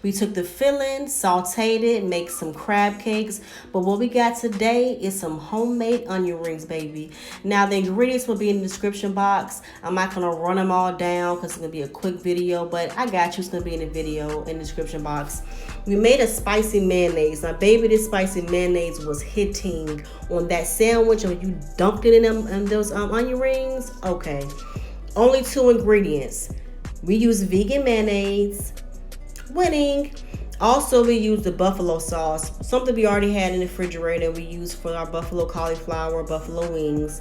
We took the filling, sauteed it, make some crab cakes. But what we got today is some homemade onion rings, baby. Now, the ingredients will be in the description box. I'm not going to run them all down because it's going to be a quick video, but I got you. It's going to be in the video in the description box. We made a spicy mayonnaise. Now, baby, this spicy mayonnaise was hitting on that sandwich, and when you dunked it in those onion rings. Okay. Only 2 ingredients. We use vegan mayonnaise. Winning. Also, we use the buffalo sauce, something we already had in the refrigerator. We use for our buffalo cauliflower, buffalo wings.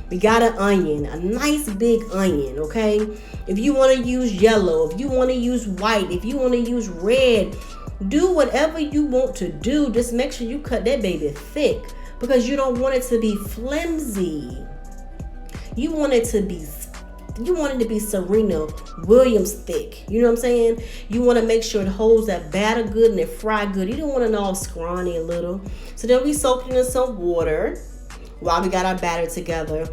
We got an onion, a nice big onion, okay? If you want to use yellow, if you want to use white, if you want to use red, do whatever you want to do. Just make sure you cut that baby thick because you don't want it to be flimsy. You want it to be Serena Williams thick. You know what I'm saying? You want to make sure it holds that batter good and it fry good. You don't want it all scrawny and little. So then we soak it in some water while we got our batter together.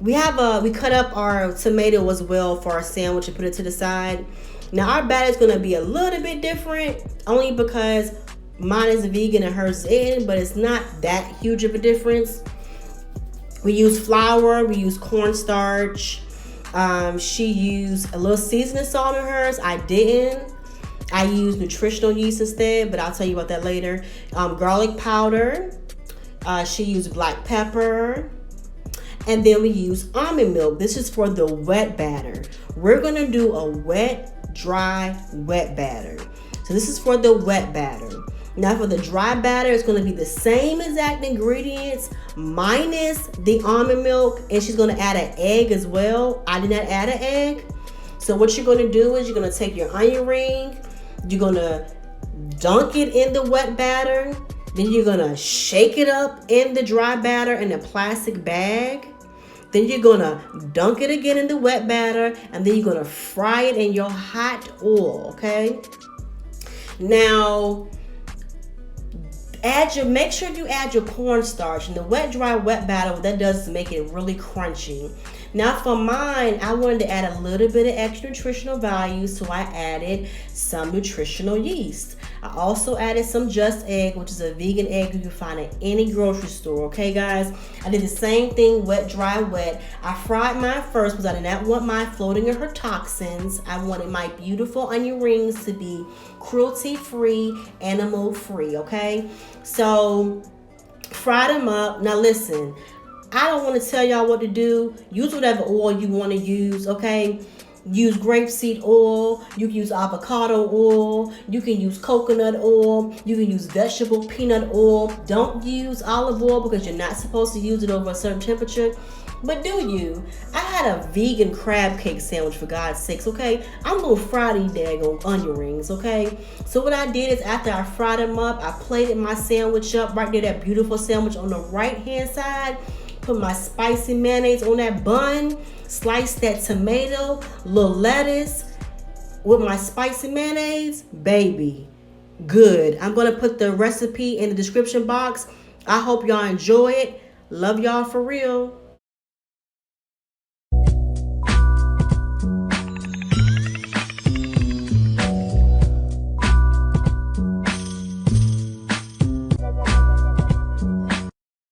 We cut up our tomato as well for our sandwich and put it to the side. Now our batter is going to be a little bit different only because mine is vegan and hers isn't, but it's not that huge of a difference. We use flour, we use cornstarch. She used a little seasoning salt in hers. I didn't. I used nutritional yeast instead, but I'll tell you about that later. Garlic powder. She used black pepper. And then we use almond milk. This is for the wet batter. We're going to do a wet, dry, wet batter. So this is for the wet batter. Now for the dry batter, it's going to be the same exact ingredients minus the almond milk. And she's going to add an egg as well. I did not add an egg. So what you're going to do is you're going to take your onion ring. You're going to dunk it in the wet batter. Then you're going to shake it up in the dry batter in a plastic bag. Then you're going to dunk it again in the wet batter. And then you're going to fry it in your hot oil, okay? Now, make sure you add your cornstarch. And the wet, dry, wet batter, what that does is make it really crunchy. Now for mine, I wanted to add a little bit of extra nutritional value, so I added some nutritional yeast. I also added some Just Egg, which is a vegan egg you can find at any grocery store. Okay, guys? I did the same thing, wet, dry, wet. I fried mine first because I did not want mine floating in her toxins. I wanted my beautiful onion rings to be cruelty-free, animal-free, okay? So, fry them up. Now, listen. I don't want to tell y'all what to do. Use whatever oil you want to use, okay? Use grapeseed oil. You can use avocado oil. You can use coconut oil. You can use vegetable peanut oil. Don't use olive oil because you're not supposed to use it over a certain temperature. But do you? I had a vegan crab cake sandwich, for God's sakes, okay? I'm going to fry these daggone onion rings, okay? So what I did is after I fried them up, I plated my sandwich up right there, that beautiful sandwich on the right-hand side. Put my spicy mayonnaise on that bun. Slice that tomato, little lettuce with my spicy mayonnaise. Baby, good. I'm going to put the recipe in the description box. I hope y'all enjoy it. Love y'all for real.